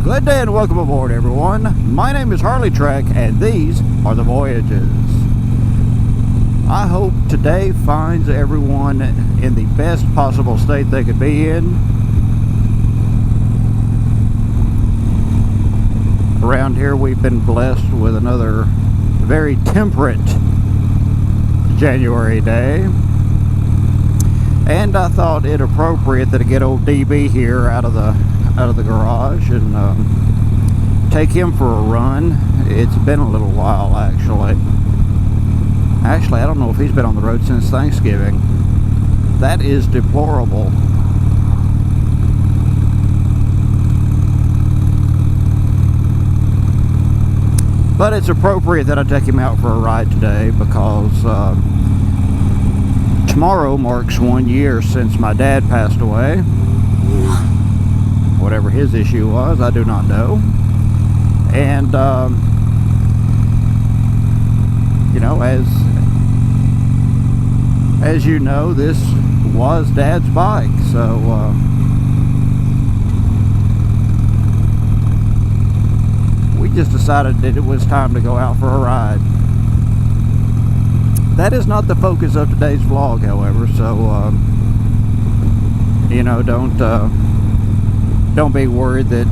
Good day and welcome aboard, everyone. My name is HarleyTrek, and these are the voyages. I hope today finds everyone in the best possible state they could be in. Around here we've been blessed with another very temperate January day. And I thought it appropriate that I get old DB here out of the garage and take him for a run. It's been a little while, actually. I don't know if he's been on the road since Thanksgiving. That is deplorable. But it's appropriate that I take him out for a ride today because tomorrow marks 1 year since my dad passed away. Whatever his issue was, I do not know. And you know, as you know, this was Dad's bike, so we just decided that it was time to go out for a ride. That is not the focus of today's vlog, however, so you know, don't be worried that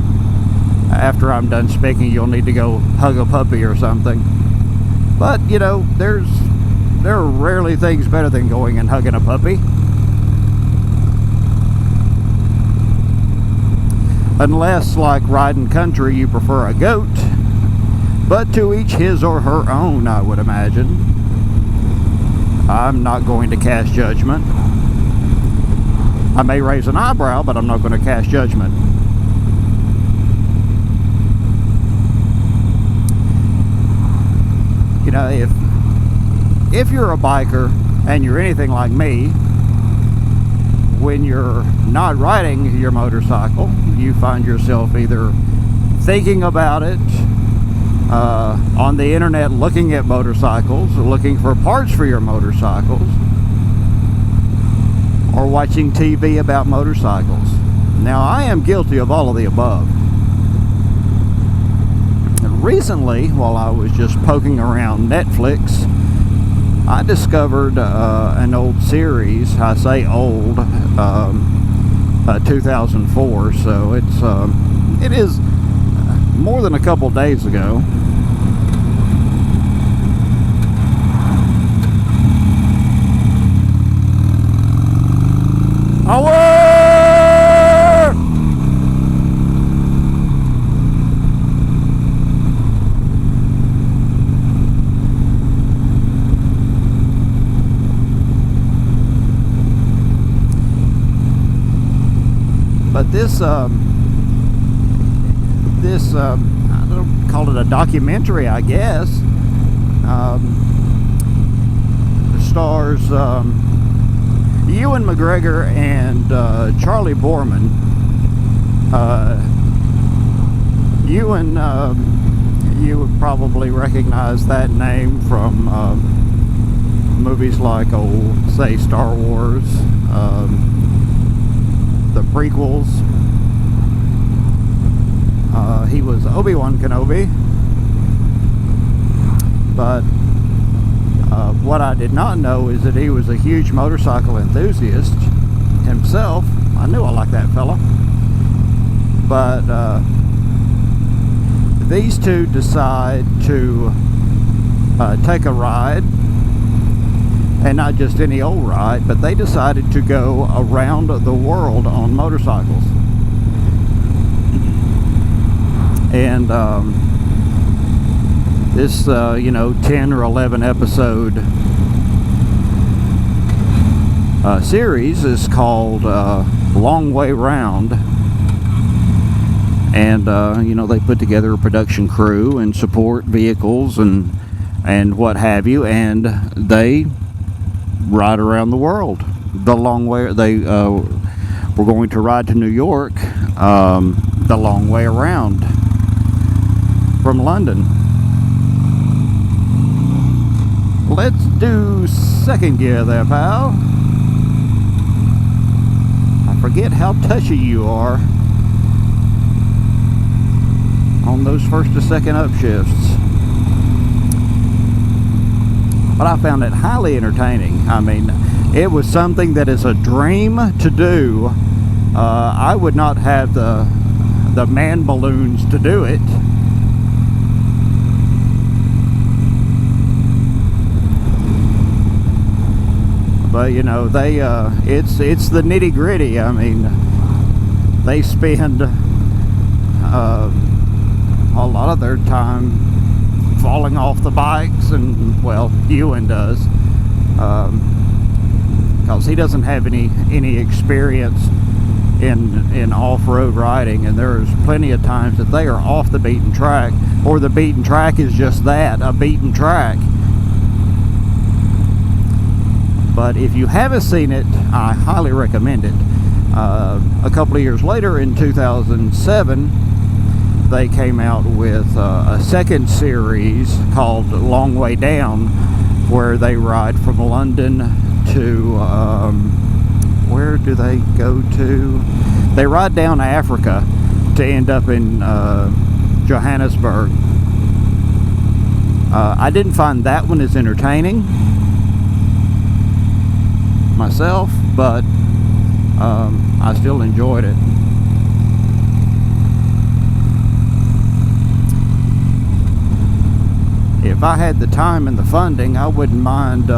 after I'm done speaking you'll need to go hug a puppy or something. But you know, there are rarely things better than going and hugging a puppy. Unless, like riding country, you prefer a goat. But to each his or her own, I would imagine. I'm not going to cast judgment. I may raise an eyebrow, but I'm not going to cast judgment. You know, if you're a biker and you're anything like me, when you're not riding your motorcycle, you find yourself either thinking about it, on the internet looking at motorcycles, looking for parts for your motorcycles, or watching TV about motorcycles. Now, I am guilty of all of the above. Recently, while I was just poking around Netflix, I discovered an old series. I say old, 2004, so it is more than a couple days ago. But this I don't call it a documentary, I guess. Stars Ewan McGregor and Charlie Borman. Ewan, you would probably recognize that name from movies like, say, Star Wars, the prequels. He was Obi-Wan Kenobi. But what I did not know is that he was a huge motorcycle enthusiast himself. I knew I liked that fella. But these two decide to take a ride, and not just any old ride, but they decided to go around the world on motorcycles. And this you know, 10 or 11 episode series is called Long Way Round. And you know, they put together a production crew and support vehicles and what have you, and they ride around the world the long way. They were going to ride to New York the long way around from London. Let's do second gear there, pal. I forget how touchy you are. on those first to second upshifts. But I found it highly entertaining. I mean, it was something that is a dream to do. I would not have the man balloons to do it. But you know, they it's the nitty gritty. I mean, they spend a lot of their time falling off the bikes, and well, Ewan does, because he doesn't have any experience in off-road riding, and there's plenty of times that they are off the beaten track, or the beaten track is just that, a beaten track. But if you haven't seen it, I highly recommend it. A couple of years later, in 2007, they came out with a second series called Long Way Down, where they ride from London to, where do they go to? They ride down Africa to end up in Johannesburg. I didn't find that one as entertaining myself, but I still enjoyed it. If I had the time and the funding, I wouldn't mind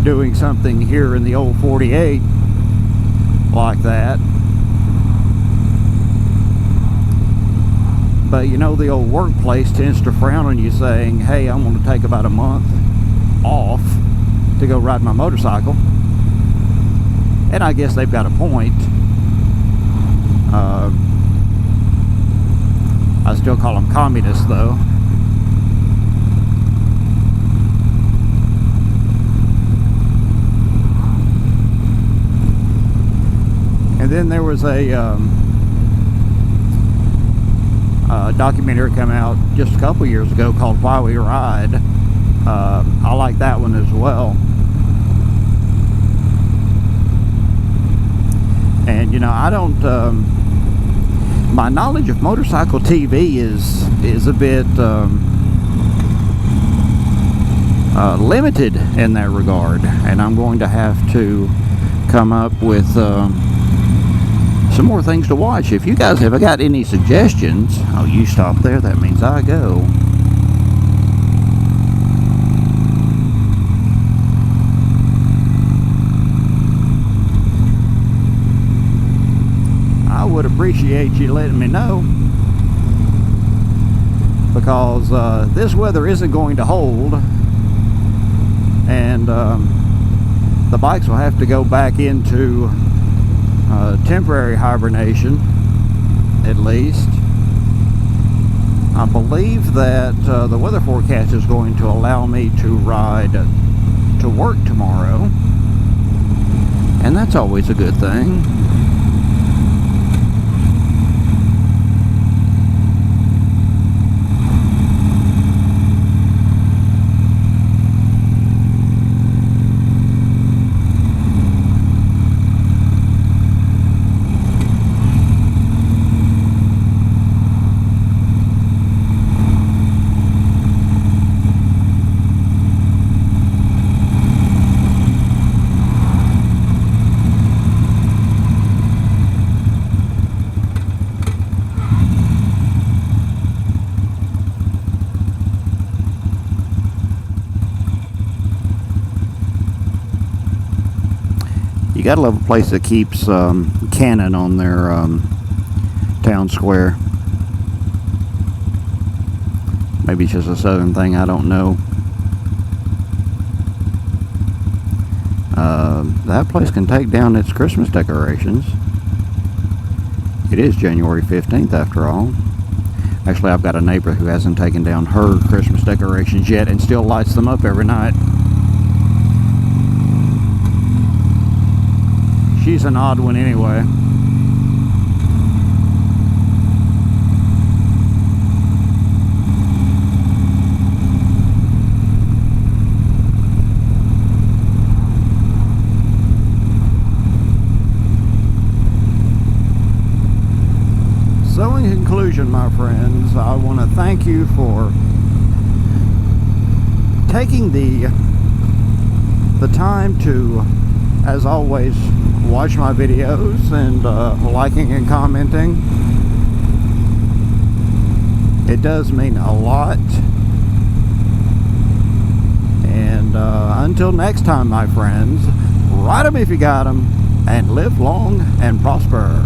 doing something here in the old 48 like that. But you know, the old workplace tends to frown on you saying, hey, I'm going to take about a month off to go ride my motorcycle. And I guess they've got a point. I still call them communists, though. And then there was a documentary come out just a couple years ago called Why We Ride. I like that one as well. And you know, I don't my knowledge of motorcycle TV is a bit limited in that regard, and I'm going to have to come up with some more things to watch. If you guys have got any suggestions, oh, you stop there, that means I go. I would appreciate you letting me know, because this weather isn't going to hold, and the bikes will have to go back into temporary hibernation, at least. I believe that the weather forecast is going to allow me to ride to work tomorrow, and that's always a good thing. You gotta love a place that keeps cannon on their town square. Maybe it's just a southern thing, I don't know. That place can take down its Christmas decorations. It is January 15th after all. Actually, I've got a neighbor who hasn't taken down her Christmas decorations yet and still lights them up every night. She's an odd one anyway. So in conclusion, conclusion, my friends, I want to thank you for taking the time to, as always, watch my videos and liking and commenting. It does mean a lot. And until next time, my friends, ride 'em if you got 'em, and live long and prosper.